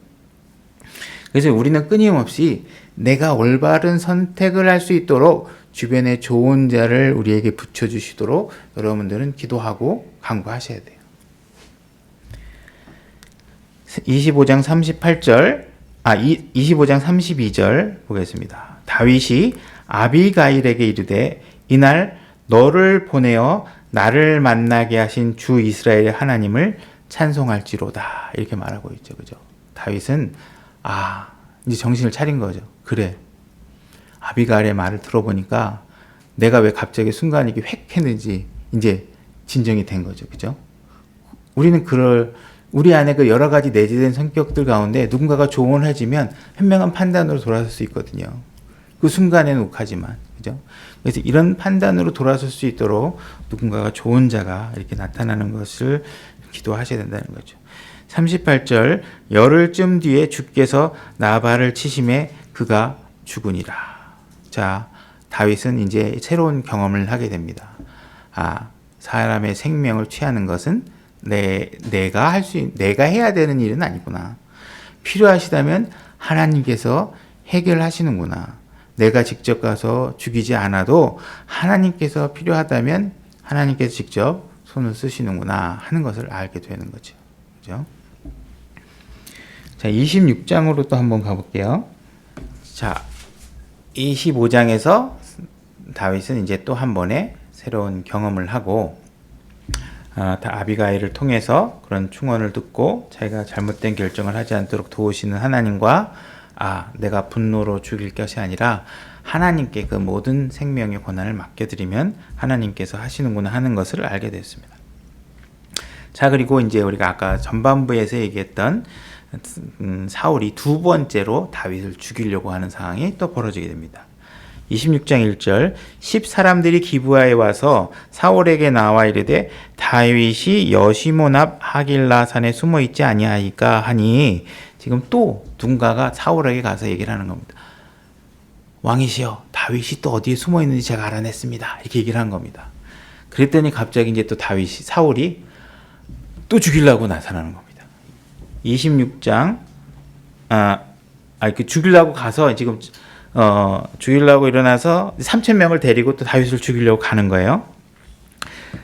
그래서 우리는 끊임없이 내가 올바른 선택을 할 수 있도록 주변에 좋은 자를 우리에게 붙여주시도록 여러분들은 기도하고 간구하셔야 돼요. 25장 32절 보겠습니다. 다윗이 아비가일에게 이르되 이날 너를 보내어 나를 만나게 하신 주 이스라엘의 하나님을 찬송할지로다. 이렇게 말하고 있죠. 그죠? 다윗은 이제 정신을 차린 거죠. 그래. 아비가일의 말을 들어보니까 내가 왜 갑자기 순간 이게 획 했는지 이제 진정이 된 거죠. 그죠? 우리는 우리 안에 그 여러 가지 내재된 성격들 가운데 누군가가 조언을 해주면 현명한 판단으로 돌아설 수 있거든요. 그 순간에는 욱하지만. 그죠? 그래서 이런 판단으로 돌아설 수 있도록 누군가가 좋은 자가 이렇게 나타나는 것을 기도하셔야 된다는 거죠. 38절 열흘쯤 뒤에 주께서 나발을 치심에 그가 죽으니라. 자, 다윗은 이제 새로운 경험을 하게 됩니다. 사람의 생명을 취하는 것은 내가 해야 되는 일은 아니구나. 필요하시다면 하나님께서 해결하시는구나. 내가 직접 가서 죽이지 않아도 하나님께서 필요하다면 하나님께서 직접 손을 쓰시는구나 하는 것을 알게 되는 거죠. 그죠? 자, 26장으로 또 한번 가볼게요. 자, 25장에서 다윗은 이제 또 한 번의 새로운 경험을 하고, 아비가일을 통해서 그런 충언을 듣고 자기가 잘못된 결정을 하지 않도록 도우시는 하나님과 내가 분노로 죽일 것이 아니라 하나님께 그 모든 생명의 권한을 맡겨드리면 하나님께서 하시는구나 하는 것을 알게 됐습니다. 자, 그리고 이제 우리가 아까 전반부에서 얘기했던 사울이 두 번째로 다윗을 죽이려고 하는 상황이 또 벌어지게 됩니다. 26장 1절 10사람들이 기브아에 와서 사울에게 나와 이르되 다윗이 여시몬 앞 하길라산에 숨어 있지 아니하이까 하니, 지금 또 누군가가 사울에게 가서 얘기를 하는 겁니다. 왕이시여, 다윗이 또 어디에 숨어 있는지 제가 알아냈습니다. 이렇게 얘기를 한 겁니다. 그랬더니 갑자기 이제 또 사울이 또 죽이려고 나타나는 겁니다. 26장 죽이려고 가서 지금 죽이려고 일어나서 3,000명을 데리고 또 다윗을 죽이려고 가는 거예요.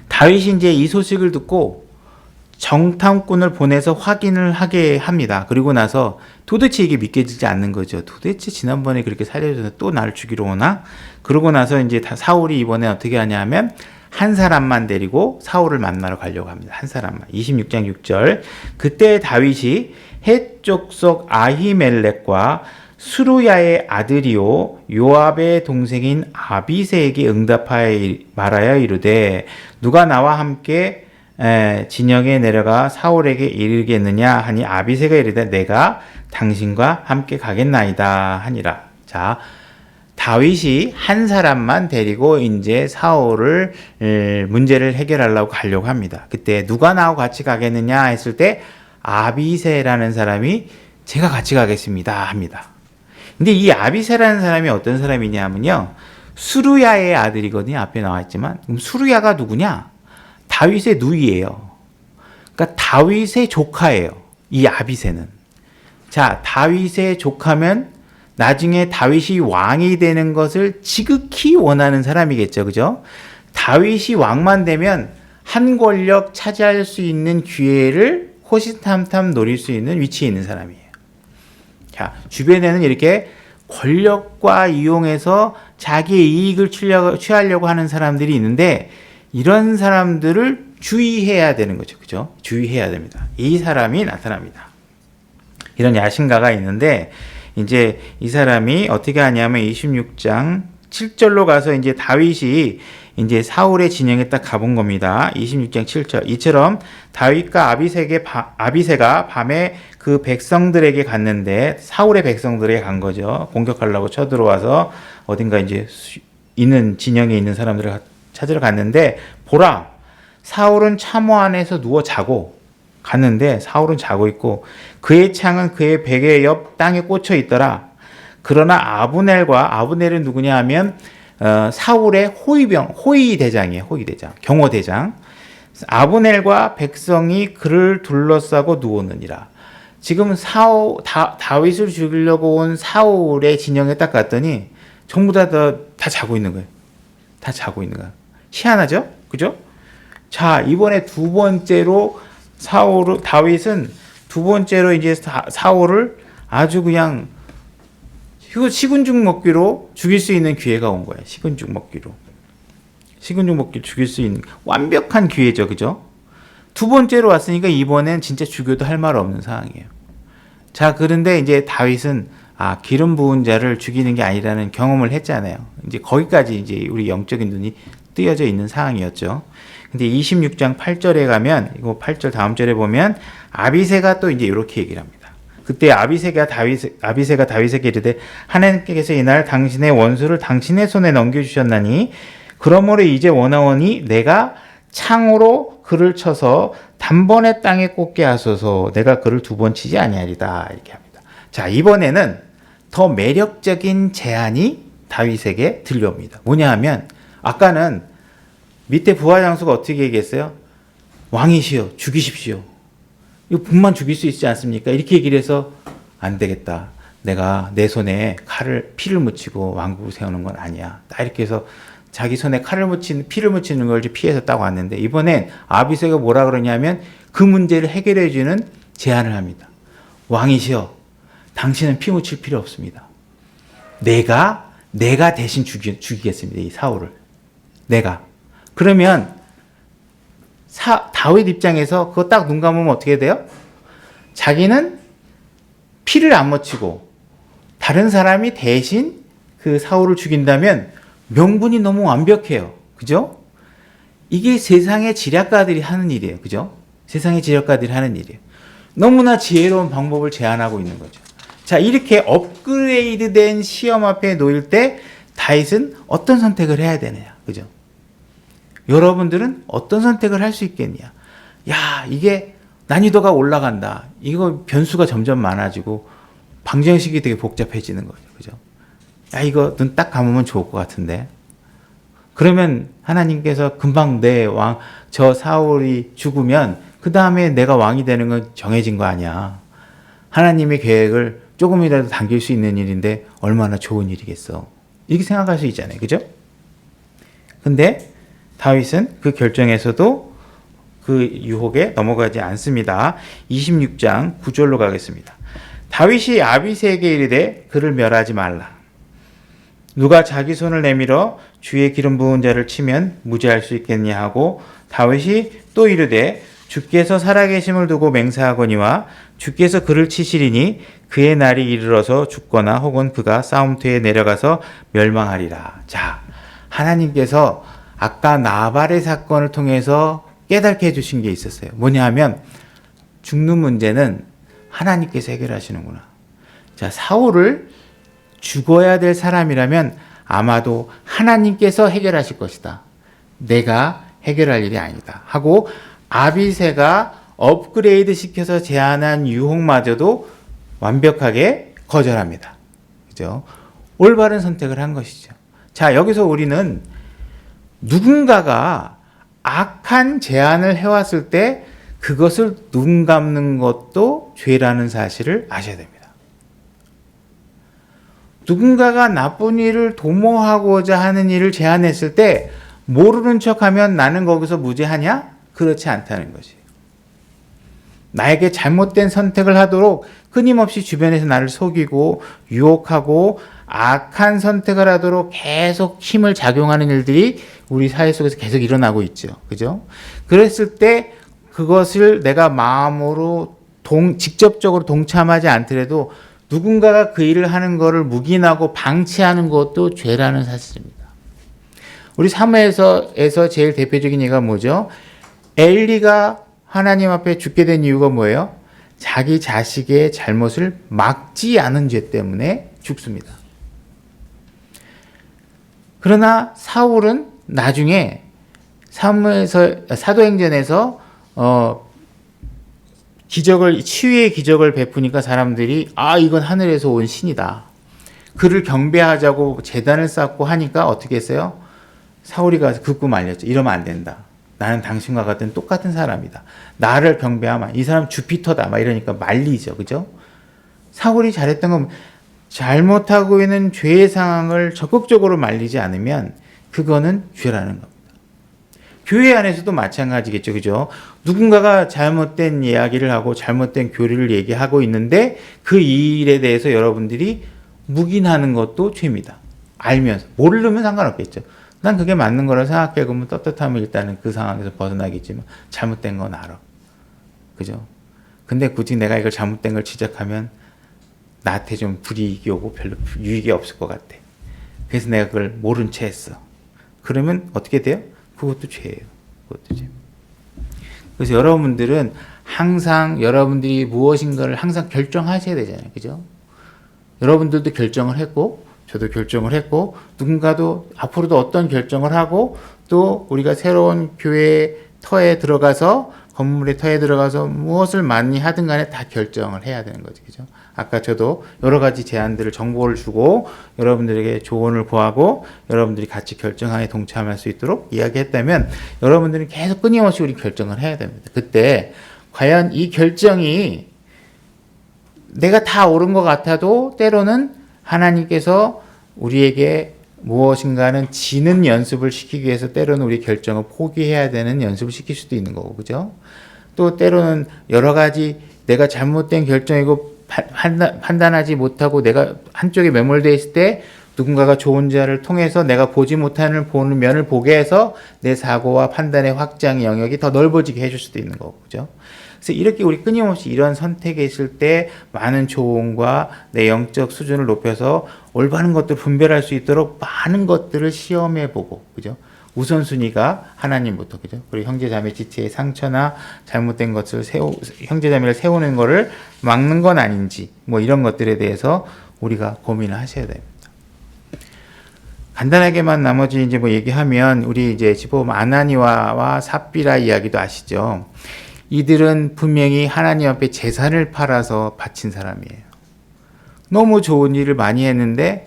다윗이 이제 이 소식을 듣고 정탐꾼을 보내서 확인을 하게 합니다. 그리고 나서 도대체 이게 믿겨지지 않는 거죠. 도대체 지난번에 그렇게 살려줘서 또 나를 죽이러 오나? 그러고 나서 이제 사울이 이번에 어떻게 하냐면 한 사람만 데리고 사울을 만나러 가려고 합니다. 한 사람만. 26장 6절. 그때 다윗이 헷 족속 아히멜렉과 수루야의 아들이요 요압의 동생인 아비새에게 응답하여 말하여 이르되 누가 나와 함께 진영에 내려가 사울에게 이르겠느냐 하니 아비새가 이르되 내가 당신과 함께 가겠나이다 하니라. 자, 다윗이 한 사람만 데리고 이제 사울을 문제를 해결하려고 가려고 합니다. 그때 누가 나하고 같이 가겠느냐 했을 때 아비새라는 사람이 제가 같이 가겠습니다 합니다. 근데 이 아비새라는 사람이 어떤 사람이냐면요, 수루야의 아들이거든요. 앞에 나와 있지만. 그럼 수루야가 누구냐? 다윗의 누이예요. 그러니까 다윗의 조카예요. 이 아비새는. 자, 다윗의 조카면 나중에 다윗이 왕이 되는 것을 지극히 원하는 사람이겠죠. 그죠? 다윗이 왕만 되면 한 권력 차지할 수 있는 기회를 호시탐탐 노릴 수 있는 위치에 있는 사람이에요. 자, 주변에는 이렇게 권력과 이용해서 자기의 이익을 취하려고 하는 사람들이 있는데 이런 사람들을 주의해야 되는 거죠. 그죠? 주의해야 됩니다. 이 사람이 나타납니다. 이런 야심가가 있는데 이제 이 사람이 어떻게 하냐면 26장 7절로 가서 이제 다윗이 이제 사울의 진영에 딱 가본 겁니다. 26장 7절. 이처럼 다윗과 아비새가 밤에 그 백성들에게 갔는데 사울의 백성들에게 간 거죠. 공격하려고 쳐들어와서 어딘가 이제 있는 진영에 있는 사람들을 찾으러 갔는데 보라, 사울은 참호 안에서 누워 자고 갔는데 사울은 자고 있고 그의 창은 그의 베개 옆 땅에 꽂혀 있더라. 그러나 아브넬은 누구냐 하면 사울의 호위 대장이에요. 호위 대장, 경호 대장. 아브넬과 백성이 그를 둘러싸고 누웠느니라. 지금 다윗을 죽이려고 온 사울의 진영에 딱 갔더니 전부 다 자고 있는 거예요. 다 자고 있는 거야. 희한하죠? 그죠? 자, 이번에 두 번째로 다윗은 두 번째로 이제 사울을 아주 그냥 식은죽 먹기로 죽일 수 있는 기회가 온 거예요. 식은죽 먹기로 죽일 수 있는 완벽한 기회죠. 그죠? 두 번째로 왔으니까 이번엔 진짜 죽여도 할 말 없는 상황이에요. 자, 그런데 이제 다윗은 기름 부은 자를 죽이는 게 아니라는 경험을 했잖아요. 이제 거기까지 이제 우리 영적인 눈이 뜨여져 있는 상황이었죠. 근데 26장 8절에 가면, 이거 8절 다음 절에 보면 아비새가 또 이제 이렇게 얘기를 합니다. 그때 아비새가 다윗에게 이르되 하나님께서 이날 당신의 원수를 당신의 손에 넘겨주셨나니 그러므로 이제 원하오니 내가 창으로 그를 쳐서 단번에 땅에 꽂게 하소서. 내가 그를 두 번 치지 아니하리다. 이렇게 합니다. 자, 이번에는 더 매력적인 제안이 다윗에게 들려옵니다. 뭐냐 하면 아까는 밑에 부하장수가 어떻게 얘기했어요? 왕이시여 죽이십시오. 이거 분만 죽일 수 있지 않습니까? 이렇게 얘기를 해서 안 되겠다. 내가 내 손에 피를 묻히고 왕국을 세우는 건 아니야. 딱 이렇게 해서 자기 손에 피를 묻히는 걸 피해서 딱 왔는데 이번엔 아비새가 뭐라 그러냐면 그 문제를 해결해 주는 제안을 합니다. 왕이시여, 당신은 피 묻힐 필요 없습니다. 내가 대신 죽이겠습니다. 이 사울을. 내가. 그러면 다윗 입장에서 그거 딱 눈 감으면 어떻게 돼요? 자기는 피를 안 묻히고 다른 사람이 대신 그 사울을 죽인다면 명분이 너무 완벽해요. 그죠? 이게 세상의 지략가들이 하는 일이에요. 그죠? 세상의 지략가들이 하는 일이에요. 너무나 지혜로운 방법을 제안하고 있는 거죠. 자, 이렇게 업그레이드된 시험 앞에 놓일 때 다윗은 어떤 선택을 해야 되느냐. 그죠? 여러분들은 어떤 선택을 할 수 있겠냐. 야, 이게 난이도가 올라간다. 이거 변수가 점점 많아지고 방정식이 되게 복잡해지는 거죠. 그죠? 야, 이거 눈 딱 감으면 좋을 것 같은데. 그러면 하나님께서 금방 저 사울이 죽으면 그 다음에 내가 왕이 되는 건 정해진 거 아니야. 하나님의 계획을 조금이라도 당길 수 있는 일인데 얼마나 좋은 일이겠어. 이렇게 생각할 수 있잖아요. 그죠? 근데 다윗은 그 결정에서도 그 유혹에 넘어가지 않습니다. 26장 9절로 가겠습니다. 다윗이 아비새에게 이르되 그를 멸하지 말라. 누가 자기 손을 내밀어 주의 기름 부은 자를 치면 무죄할 수 있겠냐 하고 다윗이 또 이르되 주께서 살아계심을 두고 맹세하거니와 주께서 그를 치시리니 그의 날이 이르러서 죽거나 혹은 그가 싸움터에 내려가서 멸망하리라. 자, 하나님께서 아까 나발의 사건을 통해서 깨닫게 해주신 게 있었어요. 뭐냐 하면 죽는 문제는 하나님께서 해결하시는구나. 자, 사울을 죽어야 될 사람이라면 아마도 하나님께서 해결하실 것이다. 내가 해결할 일이 아니다. 하고 아비새가 업그레이드 시켜서 제안한 유혹마저도 완벽하게 거절합니다. 그죠? 올바른 선택을 한 것이죠. 자, 여기서 우리는 누군가가 악한 제안을 해왔을 때 그것을 눈 감는 것도 죄라는 사실을 아셔야 됩니다. 누군가가 나쁜 일을 도모하고자 하는 일을 제안했을 때 모르는 척하면 나는 거기서 무죄하냐? 그렇지 않다는 것이에요. 나에게 잘못된 선택을 하도록 끊임없이 주변에서 나를 속이고 유혹하고 악한 선택을 하도록 계속 힘을 작용하는 일들이 우리 사회 속에서 계속 일어나고 있죠. 그죠? 그랬을 때 그것을 내가 마음으로 직접적으로 동참하지 않더라도 누군가가 그 일을 하는 것을 묵인하고 방치하는 것도 죄라는 사실입니다. 우리 사무엘서에서 제일 대표적인 예가 뭐죠? 엘리가 하나님 앞에 죽게 된 이유가 뭐예요? 자기 자식의 잘못을 막지 않은 죄 때문에 죽습니다. 그러나 사울은 나중에 사도행전에서 치유의 기적을 베푸니까 사람들이 이건 하늘에서 온 신이다. 그를 경배하자고 제단을 쌓고 하니까 어떻게 했어요? 사울이 가서 긋고 말렸죠. 이러면 안 된다. 나는 당신과 같은 똑같은 사람이다. 나를 경배하면 이 사람 주피터다. 막 이러니까 말리죠. 그죠? 사울이 잘했던 건 잘못하고 있는 죄의 상황을 적극적으로 말리지 않으면 그거는 죄라는 겁니다. 교회 안에서도 마찬가지겠죠. 그죠? 누군가가 잘못된 이야기를 하고 잘못된 교리를 얘기하고 있는데 그 일에 대해서 여러분들이 묵인하는 것도 죄입니다. 알면서. 모르면 상관없겠죠. 난 그게 맞는 거라 생각해. 그러면 떳떳하면 일단은 그 상황에서 벗어나겠지만 잘못된 건 알아. 그죠? 근데 굳이 내가 이걸 잘못된 걸 지적하면 나한테 좀 불이익이 오고 별로 유익이 없을 것 같아. 그래서 내가 그걸 모른 채 했어. 그러면 어떻게 돼요? 그것도 죄예요. 그것도 죄. 그래서 여러분들은 항상 여러분들이 무엇인가를 항상 결정하셔야 되잖아요. 그죠? 여러분들도 결정을 했고 저도 결정을 했고 누군가도 앞으로도 어떤 결정을 하고 또 우리가 새로운 교회 터에 들어가서 건물의 터에 들어가서 무엇을 많이 하든 간에 다 결정을 해야 되는 거죠. 그죠? 아까 저도 여러 가지 제안들을 정보를 주고 여러분들에게 조언을 구하고 여러분들이 같이 결정하에 동참할 수 있도록 이야기했다면 여러분들은 계속 끊임없이 우리 결정을 해야 됩니다. 그때 과연 이 결정이 내가 다 옳은 것 같아도 때로는 하나님께서 우리에게 무엇인가는 지는 연습을 시키기 위해서 때로는 우리 결정을 포기해야 되는 연습을 시킬 수도 있는 거고, 그죠? 또 때로는 여러 가지 내가 잘못된 결정이고 판단하지 못하고 내가 한쪽에 매몰되어 있을 때 누군가가 좋은 자를 통해서 내가 보지 못하는 보는 면을 보게 해서 내 사고와 판단의 확장 영역이 더 넓어지게 해줄 수도 있는 거고, 그죠? 그래서 이렇게 우리 끊임없이 이런 선택에 있을 때 많은 조언과 내 영적 수준을 높여서 올바른 것들을 분별할 수 있도록 많은 것들을 시험해보고, 그죠? 우선순위가 하나님부터, 그죠? 그리고 형제자매 지체의 상처나 잘못된 것을 형제자매를 세우는 것을 막는 건 아닌지, 뭐 이런 것들에 대해서 우리가 고민을 하셔야 됩니다. 간단하게만 나머지 이제 뭐 얘기하면 우리 이제 지금 아나니아와 삽비라 이야기도 아시죠? 이들은 분명히 하나님 앞에 재산을 팔아서 바친 사람이에요. 너무 좋은 일을 많이 했는데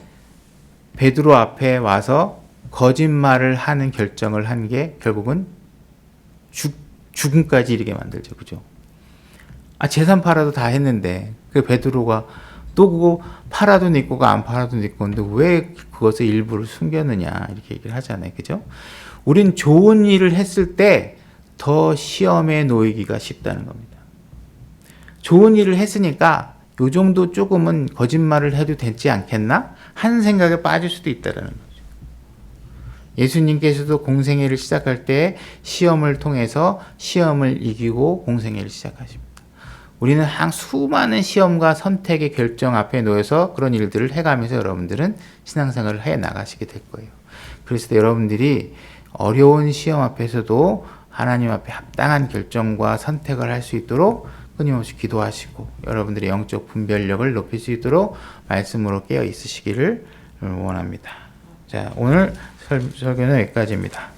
베드로 앞에 와서 거짓말을 하는 결정을 한 게 결국은 죽음까지 이르게 만들죠. 그죠? 재산 팔아도 다 했는데 그 베드로가 또 그거 팔아도 네 거가 안 팔아도 네 건데 왜 그것을 일부를 숨겼느냐 이렇게 얘기를 하잖아요. 그죠? 우린 좋은 일을 했을 때 더 시험에 놓이기가 쉽다는 겁니다. 좋은 일을 했으니까 요 정도 조금은 거짓말을 해도 되지 않겠나? 하는 생각에 빠질 수도 있다는 거죠. 예수님께서도 공생애를 시작할 때 시험을 통해서 시험을 이기고 공생애를 시작하십니다. 우리는 항상 수많은 시험과 선택의 결정 앞에 놓여서 그런 일들을 해가면서 여러분들은 신앙생활을 해 나가시게 될 거예요. 그래서 여러분들이 어려운 시험 앞에서도 하나님 앞에 합당한 결정과 선택을 할 수 있도록 끊임없이 기도하시고 여러분들의 영적 분별력을 높일 수 있도록 말씀으로 깨어 있으시기를 원합니다. 자, 오늘 설교는 여기까지입니다.